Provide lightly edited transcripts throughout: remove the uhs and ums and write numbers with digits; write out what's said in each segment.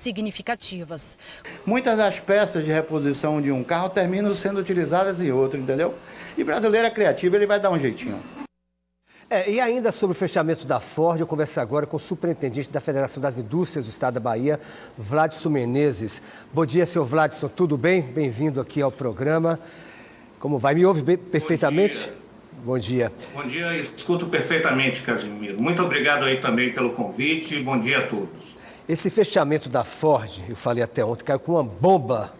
significativas. Muitas das peças de reposição de um carro terminam sendo utilizadas em outro, entendeu? E brasileiro é criativo, ele vai dar um jeitinho. E ainda sobre o fechamento da Ford, eu converso agora com o superintendente da Federação das Indústrias do Estado da Bahia, Vladson Menezes. Bom dia, senhor Vladson, tudo bem? Bem-vindo aqui ao programa. Como vai? Me ouve perfeitamente? Bom dia. Bom dia, escuto perfeitamente, Casimiro. Muito obrigado aí também pelo convite e bom dia a todos. Esse fechamento da Ford, eu falei até ontem, caiu com uma bomba,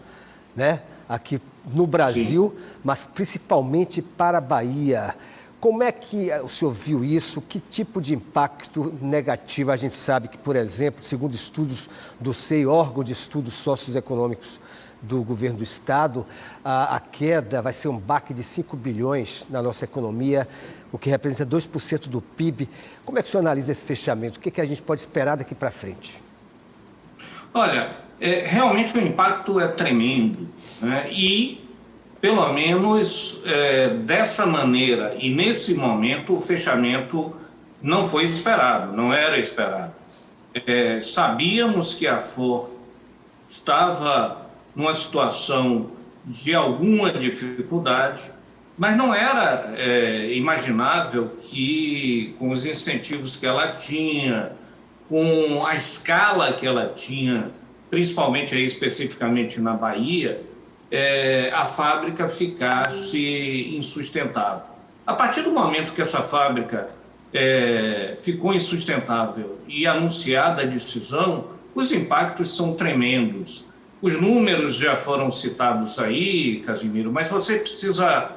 né? Aqui no Brasil, sim, mas principalmente para a Bahia. Como é que o senhor viu isso? Que tipo de impacto negativo? A gente sabe que, por exemplo, segundo estudos do SEI, órgão de estudos socioeconômicos do governo do estado, a queda vai ser um baque de 5 bilhões na nossa economia, o que representa 2% do PIB. Como é que o senhor analisa esse fechamento? O que a gente pode esperar daqui para frente? Olha, realmente o impacto é tremendo, né? E pelo menos dessa maneira e nesse momento o fechamento não foi esperado, não era esperado. Sabíamos que a Ford estava numa situação de alguma dificuldade, mas não era imaginável que com os incentivos que ela tinha, com a escala que ela tinha, principalmente aí, especificamente na Bahia, a fábrica ficasse insustentável. A partir do momento que essa fábrica ficou insustentável e anunciada a decisão, os impactos são tremendos. Os números já foram citados aí, Casimiro, mas você precisa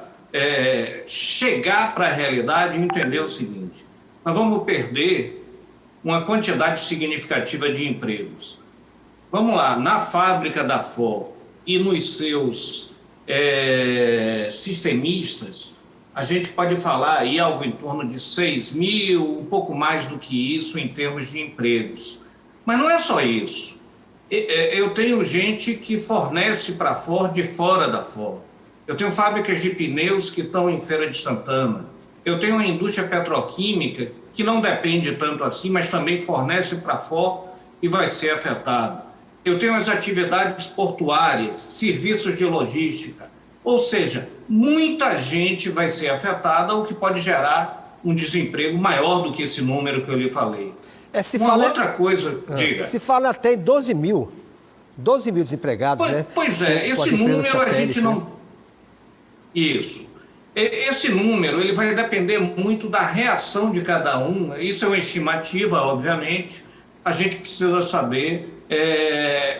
chegar para a realidade e entender o seguinte: nós vamos perder uma quantidade significativa de empregos. Vamos lá, na fábrica da Ford e nos seus sistemistas, a gente pode falar aí algo em torno de 6 mil, um pouco mais do que isso em termos de empregos. Mas não é só isso. Eu tenho gente que fornece para a Ford fora da Ford. Eu tenho fábricas de pneus que estão em Feira de Santana. Eu tenho uma indústria petroquímica que não depende tanto assim, mas também fornece para a Ford e vai ser afetada. Eu tenho as atividades portuárias, serviços de logística. Ou seja, muita gente vai ser afetada, o que pode gerar um desemprego maior do que esse número que eu lhe falei. Outra coisa, diga. Se fala até em 12 mil desempregados, né? Pois é, esse número a gente não... Né? Isso. Esse número ele vai depender muito da reação de cada um. Isso é uma estimativa, obviamente. A gente precisa saber,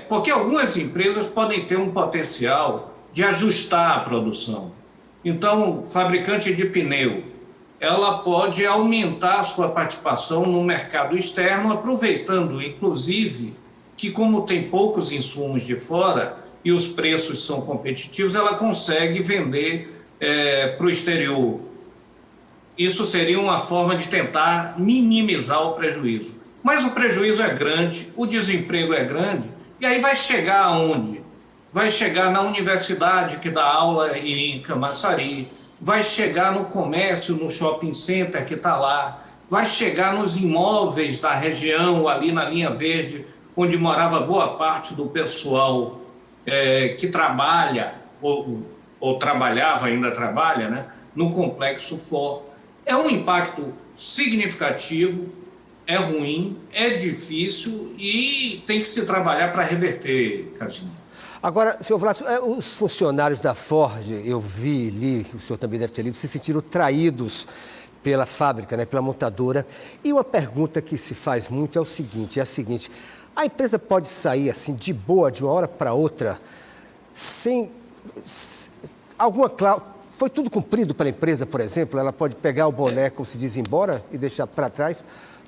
porque algumas empresas podem ter um potencial de ajustar a produção. Então, fabricante de pneu, ela pode aumentar a sua participação no mercado externo, aproveitando, inclusive, que como tem poucos insumos de fora e os preços são competitivos, ela consegue vender para o exterior. Isso seria uma forma de tentar minimizar o prejuízo. Mas o prejuízo é grande, o desemprego é grande, e aí vai chegar aonde? Vai chegar na universidade que dá aula em Camaçari, vai chegar no comércio, no shopping center que está lá, vai chegar nos imóveis da região, ali na linha verde, onde morava boa parte do pessoal que trabalha, ou trabalhava, ainda trabalha, né, no complexo Ford. É um impacto significativo, é ruim, é difícil e tem que se trabalhar para reverter, Casimiro. Agora, senhor Vladson, os funcionários da Ford, eu li, o senhor também deve ter lido, se sentiram traídos pela fábrica, né, pela montadora. E uma pergunta que se faz muito é a seguinte: a empresa pode sair assim de boa de uma hora para outra sem alguma cláusula? Foi tudo cumprido pela empresa, por exemplo? Ela pode pegar o boné, como se diz, embora e deixar para trás?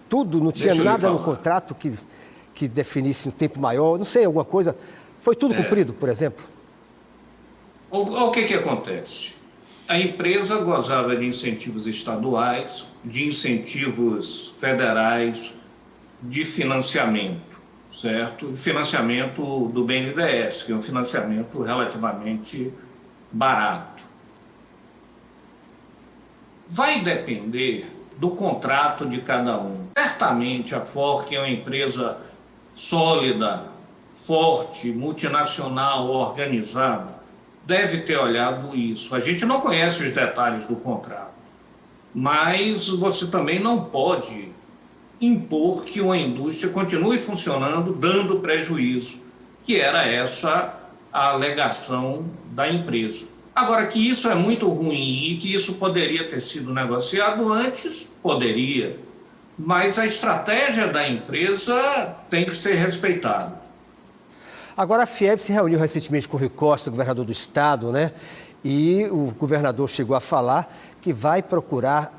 Tudo, não tinha nada no contrato que definisse um tempo maior, não sei, alguma coisa. Foi tudo cumprido, por exemplo? O que acontece? A empresa gozava de incentivos estaduais, de incentivos federais, de financiamento, certo? Financiamento do BNDES, que é um financiamento relativamente barato. Vai depender do contrato de cada um. Certamente a Ford, que é uma empresa sólida, forte, multinacional, organizada, deve ter olhado isso. A gente não conhece os detalhes do contrato, mas você também não pode impor que uma indústria continue funcionando, dando prejuízo, que era essa a alegação da empresa. Agora, que isso é muito ruim e que isso poderia ter sido negociado antes, poderia, mas a estratégia da empresa tem que ser respeitada. Agora, a FIEB se reuniu recentemente com o Rui Costa, governador do estado, né? E o governador chegou a falar que vai procurar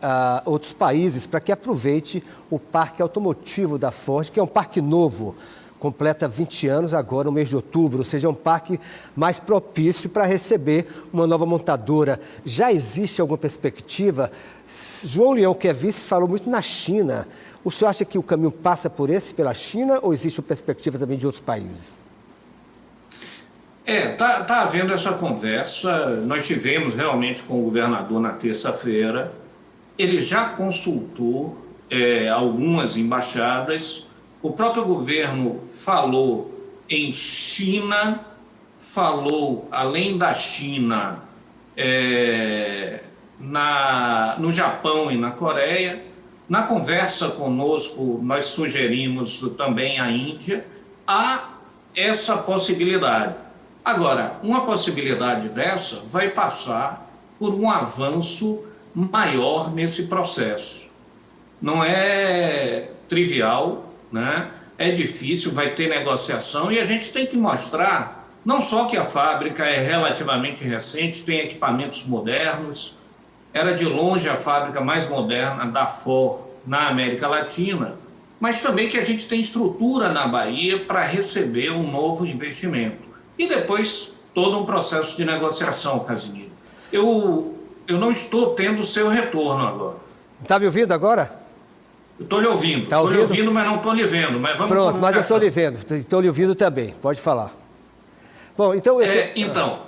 outros países para que aproveite o parque automotivo da Ford, que é um parque novo, completa 20 anos agora no mês de outubro, ou seja, é um parque mais propício para receber uma nova montadora. Já existe alguma perspectiva? João Leão, que é vice, falou muito na China. O senhor acha que o caminho passa pela China ou existe uma perspectiva também de outros países? Tá havendo essa conversa. Nós tivemos realmente com o governador na terça-feira. Ele já consultou algumas embaixadas. O próprio governo falou em China, falou, além da China, no Japão e na Coreia. Na conversa conosco, nós sugerimos também a Índia. Há essa possibilidade. Agora, uma possibilidade dessa vai passar por um avanço maior nesse processo. Não é trivial, né? É difícil, vai ter negociação e a gente tem que mostrar não só que a fábrica é relativamente recente, tem equipamentos modernos, era de longe a fábrica mais moderna da Ford na América Latina, mas também que a gente tem estrutura na Bahia para receber um novo investimento. E depois, todo um processo de negociação, Casimiro. Eu não estou tendo o seu retorno agora. Está me ouvindo agora? Eu estou lhe ouvindo. Tá ouvindo? Estou lhe ouvindo, mas não estou lhe vendo. Mas vamos Pronto, mas eu estou lhe conversar. vendo. Estou lhe ouvindo também. Pode falar. Bom, então... Então...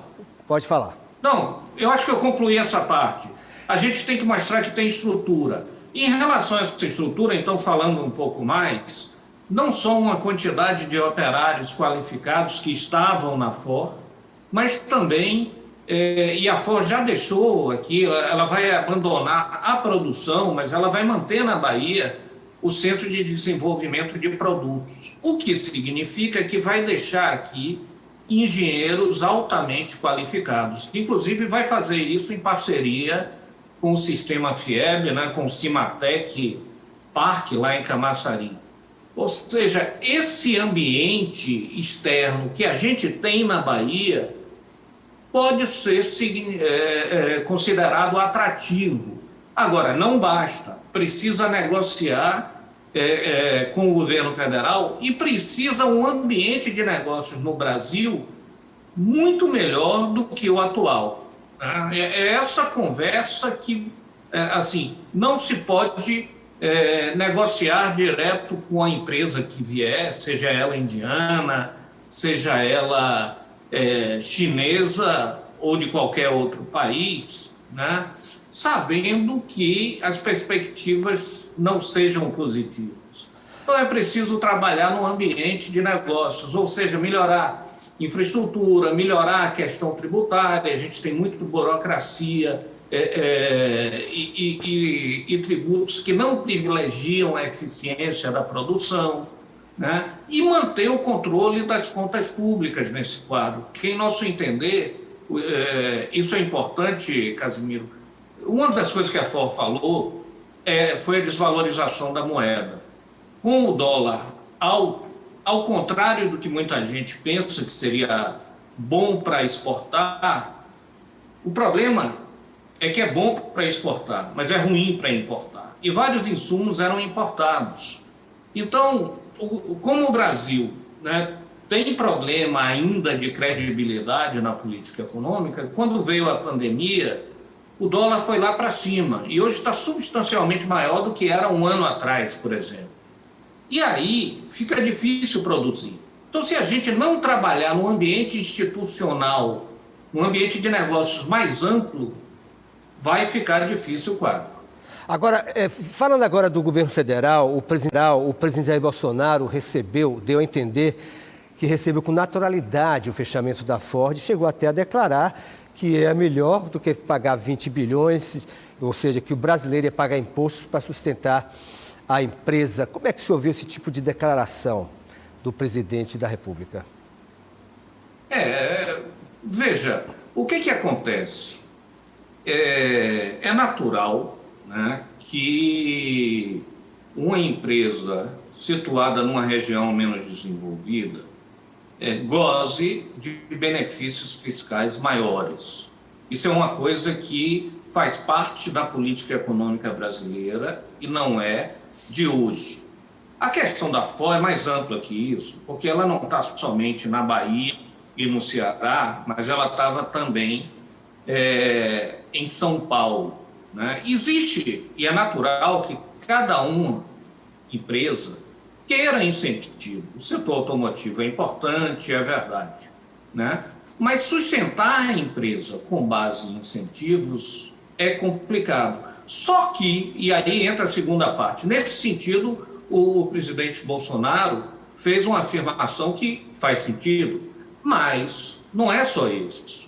Pode falar. Não, eu acho que eu concluí essa parte. A gente tem que mostrar que tem estrutura. Em relação a essa estrutura, então, falando um pouco mais... Não só uma quantidade de operários qualificados que estavam na Ford, mas também, e a Ford já deixou aqui, ela vai abandonar a produção, mas ela vai manter na Bahia o Centro de Desenvolvimento de Produtos, o que significa que vai deixar aqui engenheiros altamente qualificados. Inclusive vai fazer isso em parceria com o sistema FIEB, né, com o Cimatec Parque lá em Camaçari. Ou seja, esse ambiente externo que a gente tem na Bahia pode ser considerado atrativo. Agora, não basta, precisa negociar com o governo federal e precisa um ambiente de negócios no Brasil muito melhor do que o atual. É essa conversa que, assim, não se pode... negociar direto com a empresa que vier, seja ela indiana, seja ela chinesa ou de qualquer outro país, né? Sabendo que as perspectivas não sejam positivas. Então é preciso trabalhar no ambiente de negócios, ou seja, melhorar infraestrutura, melhorar a questão tributária. A gente tem muito burocracia, e tributos que não privilegiam a eficiência da produção, né? E manter o controle das contas públicas nesse quadro, que, em nosso entender, isso é importante, Casimiro. Uma das coisas que a Ford falou foi a desvalorização da moeda. Com o dólar alto, ao contrário do que muita gente pensa que seria bom para exportar, o problema é que é bom para exportar, mas é ruim para importar. E vários insumos eram importados. Então, como o Brasil, né, tem problema ainda de credibilidade na política econômica, quando veio a pandemia, o dólar foi lá para cima. E hoje está substancialmente maior do que era um ano atrás, por exemplo. E aí fica difícil produzir. Então, se a gente não trabalhar no ambiente institucional, no ambiente de negócios mais amplo, vai ficar difícil o quadro. Agora, falando agora do governo federal, o presidente Jair Bolsonaro deu a entender que recebeu com naturalidade o fechamento da Ford, chegou até a declarar que é melhor do que pagar 20 bilhões, ou seja, que o brasileiro ia pagar impostos para sustentar a empresa. Como é que o senhor viu esse tipo de declaração do presidente da República? Veja, o que acontece? É natural, né, que uma empresa situada numa região menos desenvolvida goze de benefícios fiscais maiores. Isso é uma coisa que faz parte da política econômica brasileira e não é de hoje. A questão da Ford é mais ampla que isso, porque ela não está somente na Bahia e no Ceará, mas ela estava também em São Paulo, né? Existe, e é natural que cada uma empresa queira incentivo. O setor automotivo é importante, é verdade, né? Mas sustentar a empresa com base em incentivos é complicado. Só que, e aí entra a segunda parte, nesse sentido, o presidente Bolsonaro fez uma afirmação que faz sentido, mas não é só isso.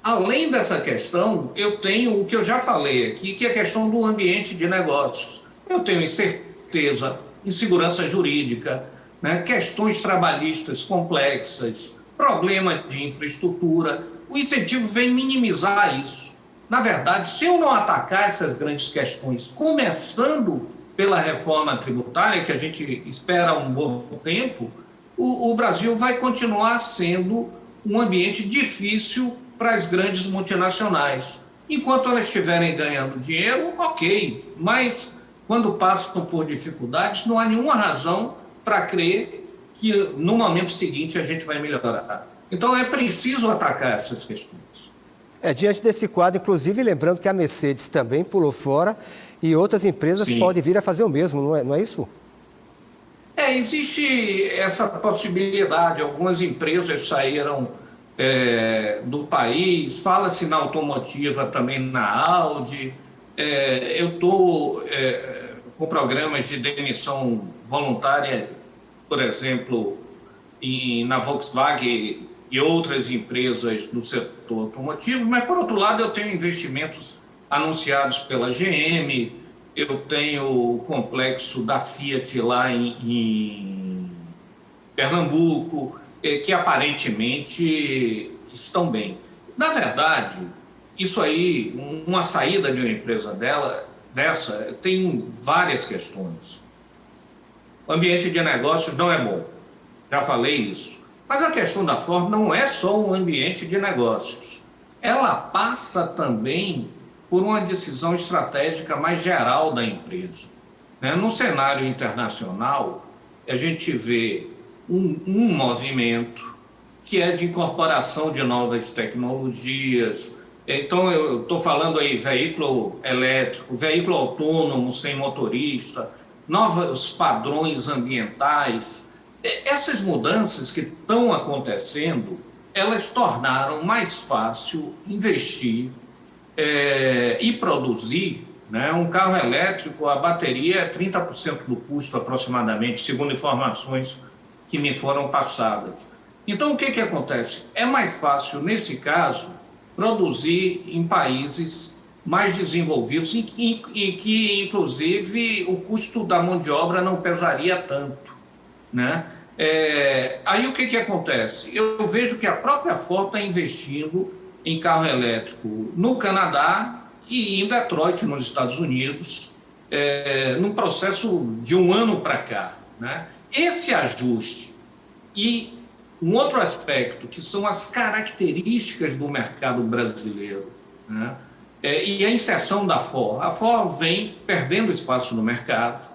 Além dessa questão, eu tenho o que eu já falei aqui, que é a questão do ambiente de negócios. Eu tenho incerteza, insegurança jurídica, né, questões trabalhistas complexas, problema de infraestrutura. O incentivo vem minimizar isso. Na verdade, se eu não atacar essas grandes questões, começando pela reforma tributária, que a gente espera há um bom tempo, o Brasil vai continuar sendo um ambiente difícil para as grandes multinacionais. Enquanto elas estiverem ganhando dinheiro, ok, mas quando passam por dificuldades, não há nenhuma razão para crer que no momento seguinte a gente vai melhorar. Então é preciso atacar essas questões. Diante desse quadro, inclusive, lembrando que a Mercedes também pulou fora e outras empresas podem vir a fazer o mesmo, não é isso? Existe essa possibilidade. Algumas empresas saíram do país, fala-se na automotiva também, na Audi. Eu estou com programas de demissão voluntária, por exemplo, na Volkswagen e outras empresas do setor automotivo, mas, por outro lado, eu tenho investimentos anunciados pela GM, eu tenho o complexo da Fiat lá em Pernambuco, que aparentemente estão bem. Na verdade, isso aí, uma saída de uma empresa dessa, tem várias questões. O ambiente de negócios não é bom, já falei isso. Mas a questão da Ford não é só o ambiente de negócios. Ela passa também por uma decisão estratégica mais geral da empresa. No cenário internacional, a gente vê um movimento que é de incorporação de novas tecnologias. Então, eu estou falando aí veículo elétrico, veículo autônomo sem motorista, novos padrões ambientais. Essas mudanças que estão acontecendo, elas tornaram mais fácil investir e produzir. Um carro elétrico, a bateria é 30% do custo aproximadamente, segundo informações que me foram passadas. Então, o que acontece? É mais fácil, nesse caso, produzir em países mais desenvolvidos e que, inclusive, o custo da mão de obra não pesaria tanto, Aí o que acontece? Eu vejo que a própria Ford está investindo em carro elétrico no Canadá e em Detroit, nos Estados Unidos, num processo de um ano para cá. Esse ajuste e um outro aspecto, que são as características do mercado brasileiro, e a inserção da Ford. A Ford vem perdendo espaço no mercado.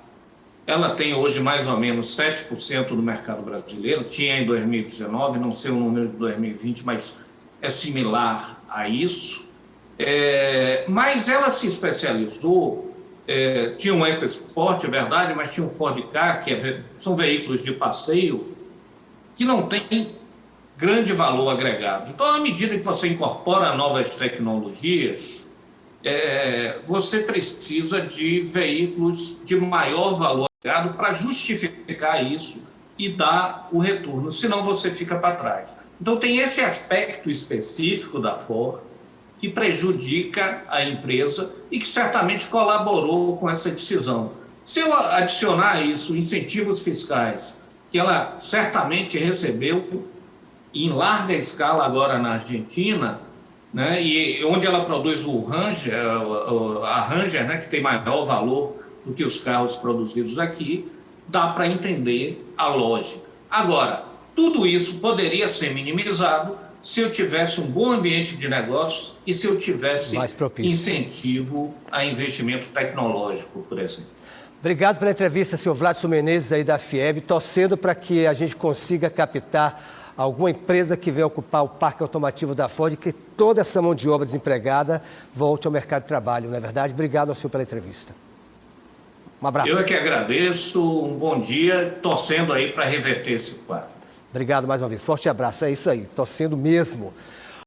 Ela tem hoje mais ou menos 7% do mercado brasileiro, tinha em 2019, não sei o número de 2020, mas é similar a isso. Mas ela se especializou, tinha um EcoSport, é verdade, mas tinha um Ford Ka, são veículos de passeio, que não tem grande valor agregado. Então, à medida que você incorpora novas tecnologias, você precisa de veículos de maior valor agregado para justificar isso e dar o retorno, senão você fica para trás. Então tem esse aspecto específico da Ford que prejudica a empresa e que certamente colaborou com essa decisão. Se eu adicionar a isso incentivos fiscais, que ela certamente recebeu em larga escala agora na Argentina, né, e onde ela produz o Ranger, a Ranger, né, que tem maior valor do que os carros produzidos aqui, dá para entender a lógica. Agora, tudo isso poderia ser minimizado se eu tivesse um bom ambiente de negócios e se eu tivesse incentivo a investimento tecnológico, por exemplo. Obrigado pela entrevista, senhor Vladson Menezes, aí da FIEB, torcendo para que a gente consiga captar alguma empresa que venha ocupar o parque automotivo da Ford e que toda essa mão de obra desempregada volte ao mercado de trabalho, não é verdade? Obrigado ao senhor pela entrevista. Um abraço. Eu é que agradeço, um bom dia, torcendo aí para reverter esse quadro. Obrigado mais uma vez, forte abraço, é isso aí, torcendo mesmo.